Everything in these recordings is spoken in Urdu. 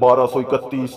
1231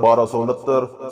1269,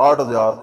8,000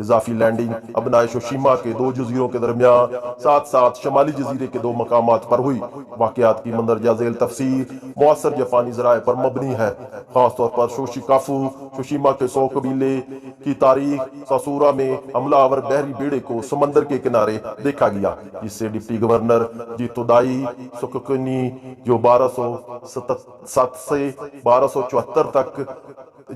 اضافی لینڈنگ ابنائے شوشیما کے 2 جزیروں کے درمیان ساتھ ساتھ شمالی جزیرے کے 2 مقامات پر ہوئی۔ واقعات کی مندرجہ ذیل تفسیر مؤثر جاپانی ذرائع پر مبنی ہے، خاص طور پر شوشیکافو شوشیما کے 100 قبیلے کی تاریخ۔ ساسورا میں حملہ آور بحری بیڑے کو سمندر کے کنارے دیکھا گیا، جس سے ڈپٹی گورنر جیتودائی سوکوکنی جو 1207 سے 1274 تک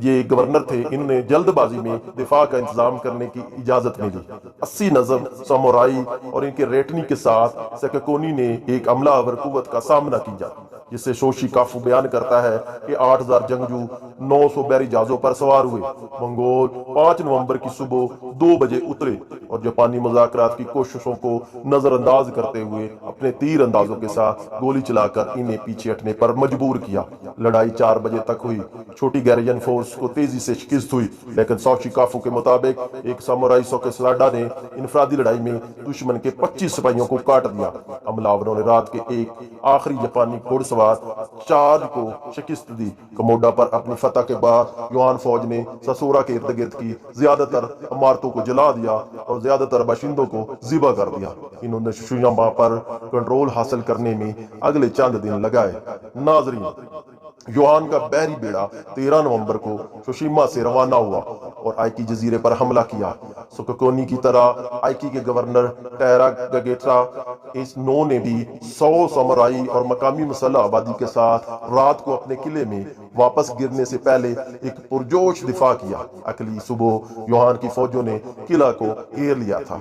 یہ گورنر تھے، انہوں نے جلد بازی میں دفاع کا انتظام کرنے کی اجازت ملی۔ 80 نظم سامورائی اور ان کے ریٹنی کے ساتھ سککونی نے ایک حملہ آور قوت کا سامنا کیا، جس سے شوشیکافو بیان کرتا ہے کہ 8000 جنگجو 900 بحری جہازوں پر سوار ہوئے۔ منگول 5 نومبر کی صبح 2 بجے اترے اور جاپانی مذاکرات کی کوششوں کو نظر انداز کرتے ہوئے اپنے تیر اندازوں کے ساتھ گولی چلا کر انہیں پیچھے ہٹنے پر مجبور کیا۔ لڑائی 4 بجے تک ہوئی۔ چھوٹی گیریجن فورس کو تیزی سے شکست ہوئی، لیکن شوشیکافو کے مطابق ایک سامورائی سوکسلاڈا نے انفرادی لڑائی میں دشمن کے 25 سپاہیوں کو کاٹ دیا۔ حملہ آوروں نے رات کے ایک آخری جاپانی گھوڑ سوار چارج کو شکست دی۔ کموڈا پر اپنی فتح کے بعد یوان فوج نے ساسورا کے ارد گرد کی زیادہ تر عمارتوں کو جلا دیا اور زیادہ تر باشندوں کو ذبح کر دیا۔ انہوں نے شوشیما پر کنٹرول حاصل کرنے میں اگلے چند دن لگائے۔ ناظرین، یوان کا بحری بیڑا 13 نومبر کو شوشیما سے روانہ ہوا اور آئکی جزیرے پر حملہ کیا۔ سوکوکنی کی طرح آئکی کے گورنر ٹیرا گگیٹرا اس نو نے بھی 100 سامورائی اور مقامی مسلح آبادی کے ساتھ رات کو اپنے قلعے میں واپس گرنے سے پہلے ایک پرجوش دفاع کیا۔ اگلی صبح یوان کی فوجوں نے قلعہ کو گھیر لیا تھا۔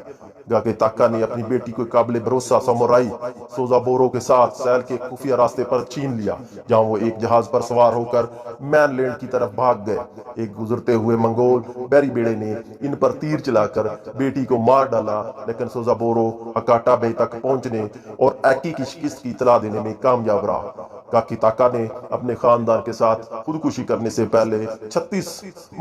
گاکے تاکا نے اپنی بیٹی کو قابل بھروسہ سامورائی سوزابورو کے ساتھ سیل کے خفیہ راستے پر چھین لیا، جہاں وہ ایک جہاز پر سوار ہو کر مین لینڈ کی طرف بھاگ گئے۔ ایک گزرتے ہوئے منگول بحری بیڑے نے ان پر تیر چلا کر بیٹی کو مار ڈالا، لیکن سوزابورو ہکاٹا بے تک پہنچنے اور ایکی کی شکست کی اطلاع دینے میں کامیاب رہا۔ گاکی تاکا نے اپنے خاندان کے ساتھ خودکشی کرنے سے پہلے 36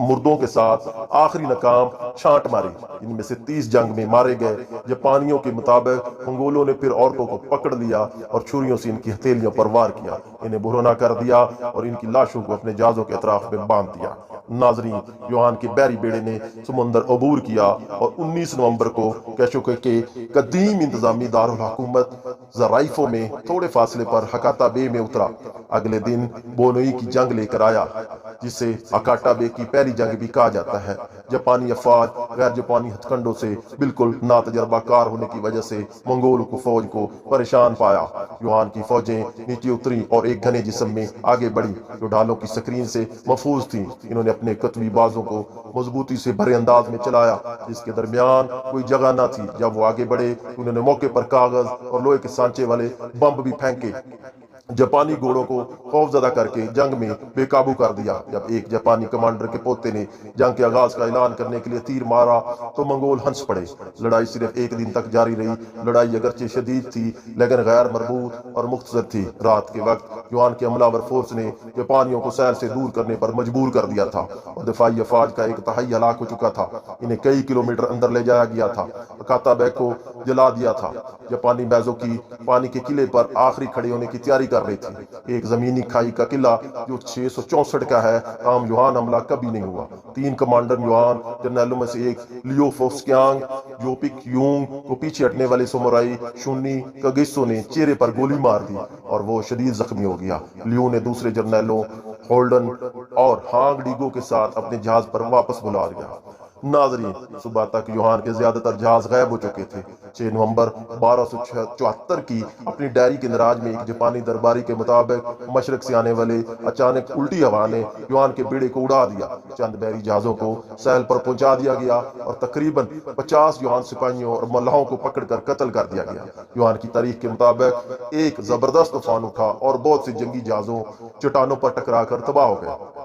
مردوں کے ساتھ آخری ناکام چھانٹ ماری، ان میں سے 30 جنگ میں مارے گئے۔ جاپانیوں کے مطابق منگولوں نے پھر عورتوں کو پکڑ لیا اور چھریوں سے ان کی ہتھیلیوں پر وار کیا، انہیں بھرونا کر دیا اور ان کی لاشوں کو اپنے جہازوں کے اطراف میں باندھ دیا۔ ناظرین، یوان کے بحری بیڑے نے سمندر عبور کیا اور 19 نومبر کو کیشوکے کے قدیم انتظامی دارالحکومت زرائفو میں تھوڑے فاصلے پر ہکاتا بے میں اترا۔ اگلے دن بونوئی کی جنگ لے کر آیا، جسے ہکاٹا بے کی پہلی جنگ بھی کہا جاتا ہے۔ جاپانی افواج غیر جاپانی ہتھ کنڈوں سے بالکل ناتجربہ کار ہونے کی وجہ سے منگول کو فوج کو پریشان پایا۔ یوان کی فوجیں نیچے اتری اور ایک گھنے جسم میں آگے بڑھی جو ڈھالوں کی سکرین سے محفوظ تھیں۔ انہوں نے اپنے قطبی بازوں کو مضبوطی سے بھرے انداز میں چلایا، جس کے درمیان کوئی جگہ نہ تھی۔ جب وہ آگے بڑھے، انہوں نے موقع پر کاغذ اور لوہے کے سانچے والے بم بھی پھینکے۔ جاپانی گھوڑوں کو خوفزدہ کر کے جنگ میں بے قابو کر دیا۔ جب ایک جاپانی کمانڈر کے پوتے نے جنگ کے آغاز کا اعلان کرنے کے لیے تیر مارا تو منگول ہنس پڑے۔ لڑائی صرف ایک دن تک جاری رہی۔ لڑائی اگرچہ شدید تھی لیکن غیر مربوط اور مختصر تھی۔ رات کے وقت یوان کے حملہ آور فورس نے جاپانیوں کو سیل سے دور کرنے پر مجبور کر دیا تھا اور دفاعی افواج کا 1/3 ہلاک ہو چکا تھا۔ انہیں کئی کلومیٹر اندر لے جایا گیا تھا، ہکاتا بے کو جلا دیا تھا۔ جاپانی بیزوں کی پانی کے قلعے پر آخری کھڑے ہونے کی تیاری کر رہی تھی۔ ایک زمینی کھائی کا قلعہ جو 664 کا ہے، تاہم یوان حملہ کبھی نہیں ہوا۔ 3 کمانڈر یوان جرنیلوں میں سے ایک لیو فوکسکیانگ یوپک یونگ کو پیچھے ہٹنے والے سامورائی شونی کاگیسو نے چہرے پر گولی مار دی اور وہ شدید زخمی ہو گیا۔ لیو نے دوسرے جرنیلوں ہولڈن اور ہانگ ڈیگو کے ساتھ اپنے جہاز پر واپس بلا لیا۔ ناظرین، صبح تک یوان کے زیادہ تر جہاز غائب ہو چکے تھے۔ 6 نومبر 1274 کی اپنی ڈائری کے نراج میں ایک جاپانی درباری کے مطابق مشرق سے آنے والے اچانک الٹی ہوا نے یوان کے بیڑے کو اڑا دیا۔ چند بحری جہازوں کو ساحل پر پہنچا دیا گیا اور تقریباً 50 یوان سپاہیوں اور ملاحوں کو پکڑ کر قتل کر دیا گیا۔ یوان کی تاریخ کے مطابق ایک زبردست طوفان اٹھا اور بہت سے جنگی جہازوں چٹانوں پر ٹکرا کر تباہ ہو گئے۔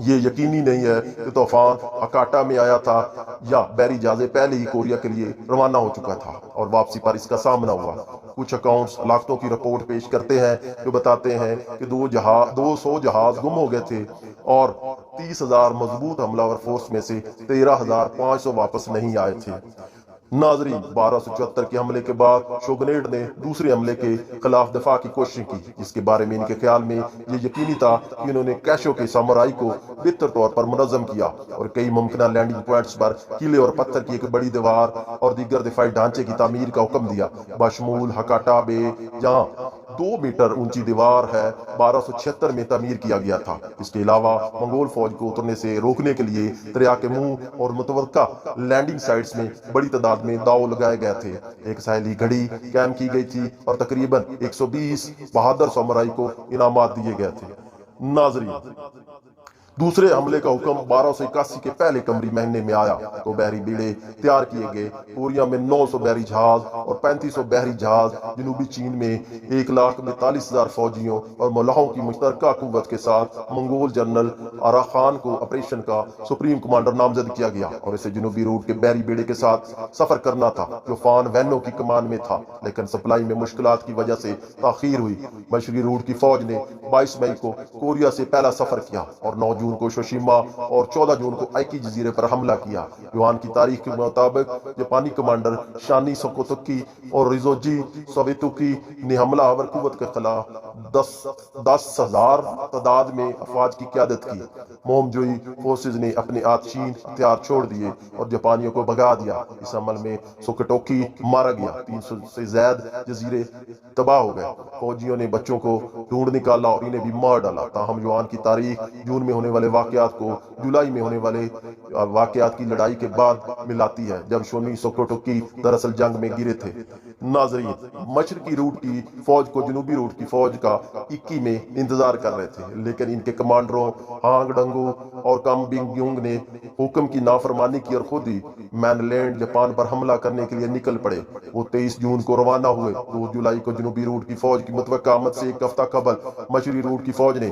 یہ یقینی نہیں ہے کہ طوفان ہکاٹا میں آیا تھا یا بحری جہاز پہلے ہی کوریا کے لیے روانہ ہو چکا تھا اور واپسی پر اس کا سامنا ہوا۔ کچھ اکاؤنٹس ہلاکتوں کی رپورٹ پیش کرتے ہیں جو بتاتے ہیں کہ 200 جہاز گم ہو گئے تھے اور 30,000 مضبوط حملہ آور فورس میں سے 13,500 واپس نہیں آئے تھے۔ ناظرین، 1274 کے حملے کے بعد شوگنیٹ نے دوسرے حملے کے خلاف دفاع کی کوشش کی، جس کے بارے میں ان کے خیال میں یہ یقینی تھا کہ انہوں نے کیشو کے سامورائی کو بہتر طور پر منظم کیا اور کئی ممکنہ لینڈنگ پوائنٹس پر قلعے اور پتھر کی ایک بڑی دیوار اور دیگر دفاعی ڈھانچے کی تعمیر کا حکم دیا، بشمول ہکاٹا بے، جہاں 2 میٹر اونچی دیوار ہے، 1276 میں تعمیر کیا گیا تھا۔ اس کے علاوہ منگول فوج کو اترنے سے روکنے کے لیے دریا کے منہ اور متوقع لینڈنگ سائٹس میں بڑی تعداد میں داؤ لگائے گئے تھے۔ ایک ساحلی گھڑی قائم کی گئی تھی اور تقریباً 120 بہادر سامورائی کو انعامات دیے گئے تھے۔ ناظرین، دوسرے حملے کا حکم 1281 کے پہلے قمری مہینے میں آیا تو بحری بیڑے تیار کیے گئے۔ کوریا میں 900 بحری جہاز اور 3500 بحری جہاز، جنوبی چین میں 1,42,000 فوجیوں اور ملاحوں کی مشترکہ قوت کے ساتھ منگول جنرل آرا خان کو آپریشن کا سپریم کمانڈر نامزد کیا گیا اور اسے جنوبی روٹ کے بحری بیڑے کے ساتھ سفر کرنا تھا جو فان وینو کی کمان میں تھا، لیکن سپلائی میں مشکلات کی وجہ سے تاخیر ہوئی۔ مشرقی روٹ کی فوج نے 22 مئی کو کوریا سے پہلا سفر کیا اور 9 جون کو شوشیما اور 14 جون کو آئکی جزیرے پر حملہ کیا۔ یوان کی تاریخ کے مطابق جاپانی کمانڈر شانی سوکوتوکی اور ریزوجی سویتوکی نے حملہ آور قوت کے خلاف 10,000 تعداد میں افواج کی قیادت کی۔ مومجوئی فورسز نے اپنے آتشین ہتھیار چھوڑ دیے اور جاپانیوں کو بھگا دیا۔ اس عمل میں سوکوٹوکی مارا گیا، 300 سے زائد جزیرے تباہ ہو گئے۔ فوجیوں نے بچوں کو ڈھونڈ نکالا اور انہیں بھی مار ڈالا۔ تاہم یوان کی تاریخ جون میں ہونے والے واقعات کو جولائی میں ہونے والے واقعات کی لڑائی کے بعد ملاتی ہے، جب شونی سوکوٹوکی دراصل جنگ میں گرے تھے۔ ناظرین، مشرقی روٹ کی فوج کو جنوبی روٹ کی فوج کا 21 میں انتظار کر رہے تھے، لیکن ان کے کمانڈروں ہانگ ڈنگو اور کم بنگ یونگ نے حکم کی نافرمانی کی اور خود ہی مین لینڈ جاپان پر حملہ کرنے کے لیے نکل پڑے۔ وہ 23 جون کو روانہ ہوئے۔ 2 جولائی کو جنوبی روٹ کی فوج کی متوقع آمد سے ایک ہفتہ قبل مشرقی روٹ کی فوج نے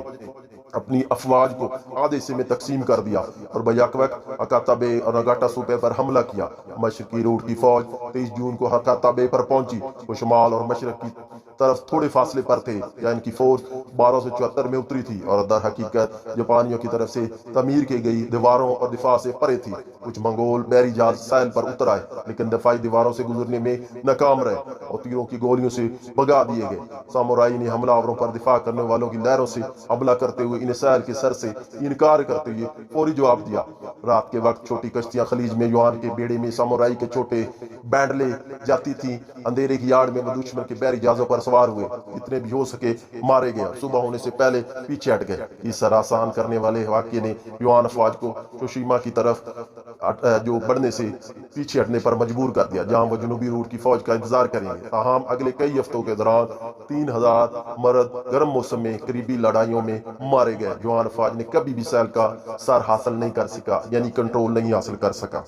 اپنی افواج کو آدھے حصے میں تقسیم کر دیا اور بیک وقت ہکاتا بے اور ناگاٹا صوبے پر حملہ کیا۔ مشرقی روٹ کی فوج 23 جون کو ہکاتا بے پر پہنچی۔ وہ شمال اور مشرق کی طرف تھوڑے فاصلے پر تھے، یا ان کی فوج 1274 میں اتری تھی اور در حقیقت جاپانیوں کی طرف سے تعمیر کی گئی دیواروں اور دفاع سے پرے تھی۔ کچھ منگول بحری جہاز ساحل پر اتر آئے، لیکن دفاعی دیواروں سے گزرنے میں ناکام رہے اور تیروں کی گولیوں سے بھگا دیے گئے۔ سامورائی نے حملہ آوروں پر دفاع کرنے والوں کی لہروں سے حملہ کرتے ہوئے انہیں ساحل کے سر سے انکار کرتے ہوئے فوری جواب دیا۔ رات کے وقت چھوٹی کشتیاں خلیج میں یوان کے بیڑے میں سامورائی کے چھوٹے بینڈ لے جاتی تھیں۔ اندھیرے کی آڑ میں وہ دشمن کے بحری جہازوں پر سوار ہوئے، جتنے بھی ہو سکے مارے گئے، صبح ہونے سے پہلے پیچھے ہٹ گئے۔ اس طرح آسان کرنے والے واقعے نے یوان افواج کو شوشیما کی طرف جو بڑھنے سے پیچھے ہٹنے پر مجبور کر دیا، جہاں وہ جنوبی روٹ کی فوج کا انتظار کریں گے۔ تاہم اگلے کئی ہفتوں کے دوران 3,000 مرد گرم موسم میں قریبی لڑائیوں میں مارے گئے۔ یوان افواج نے کبھی بھی ساحل کا سر حاصل نہیں کر سکا، یعنی کنٹرول نہیں حاصل کر سکا۔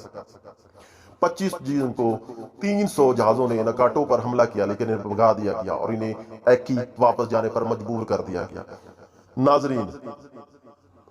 25 جون کو 300 جہازوں نے ناکاٹو پر حملہ کیا، لیکن انہیں بھگا دیا گیا اور انہیں ایکی واپس جانے پر مجبور کر دیا گیا۔ ناظرین،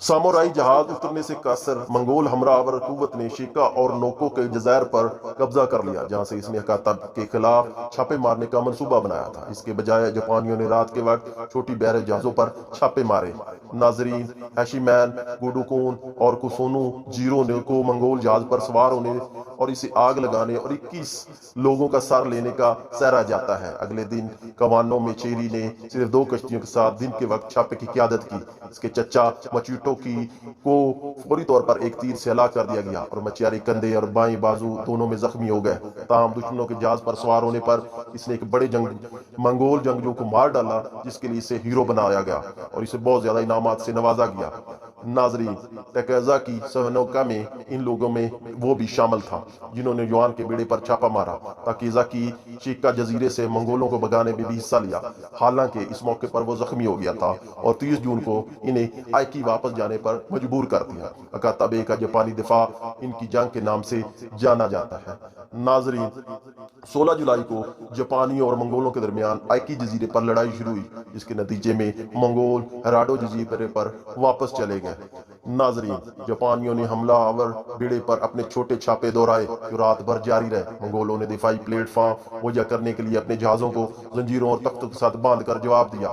سامورائی جہاز اترنے سے قاصر منگول ہمراہ آور قوت نے شیکا اور نوکو کے جزائر پر قبضہ کر لیا، جہاں سے اس نے ہکاتا کے خلاف چھاپے مارنے کا منصوبہ بنایا تھا۔ اس کے بجائے جاپانیوں نے رات کے وقت چھوٹی بحری جہازوں پر چھاپے مارے۔ ناظرین، ہیشی مین، گوڈوکون اور کسونو جیرو نے کو منگول جہاز پر سوار ہونے اور اسے آگ لگانے اور 21 لوگوں کا سر لینے کا سہرا جاتا ہے۔ اگلے دن کوانو میں چیری نے صرف 2 کشتیوں کے ساتھ دن کے وقت چھاپے کی قیادت کی۔ اس کے چچا مچیوٹو کی کو فوری طور پر ایک تیر سے ہلاک کر دیا گیا اور مچیاری کندھے اور بائیں بازو دونوں میں زخمی ہو گئے۔ تاہم دشمنوں کے جہاز پر سوار ہونے پر اس نے ایک بڑے منگول جنگجو کو مار ڈالا، جس کے لیے اسے ہیرو بنایا گیا اور اسے بہت زیادہ انعامات سے نوازا گیا۔ ناظرین، ٹاکازا کی سونوکا میں ان لوگوں میں وہ بھی شامل تھا جنہوں نے یوان کے بیڑے پر چھاپا مارا۔ ٹاکازا کی شیکا جزیرے سے منگولوں کو بھگانے میں بھی حصہ لیا، حالانکہ اس موقع پر وہ زخمی ہو گیا تھا اور 30 جون کو انہیں آئکی واپس جانے پر مجبور کر دیا۔ ہکاتا بے کا جاپانی دفاع ان کی جنگ کے نام سے جانا جاتا ہے۔ ناظرین، 16 جولائی کو جاپانیوں اور منگولوں کے درمیان آئکی جزیرے پر لڑائی شروع ہوئی، جس کے نتیجے میں منگول ہراڈو جزیرے پر واپس چلے گئے۔ ناظرین، جاپانیوں نے حملہ آور بیڑے پر اپنے چھوٹے چھاپے دہرائے جو رات بھر جاری رہے۔ منگولوں نے دفاعی پلیٹ فارم مہیا کرنے کے لیے اپنے جہازوں کو زنجیروں اور تختوں کے ساتھ باندھ کر جواب دیا۔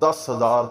10,000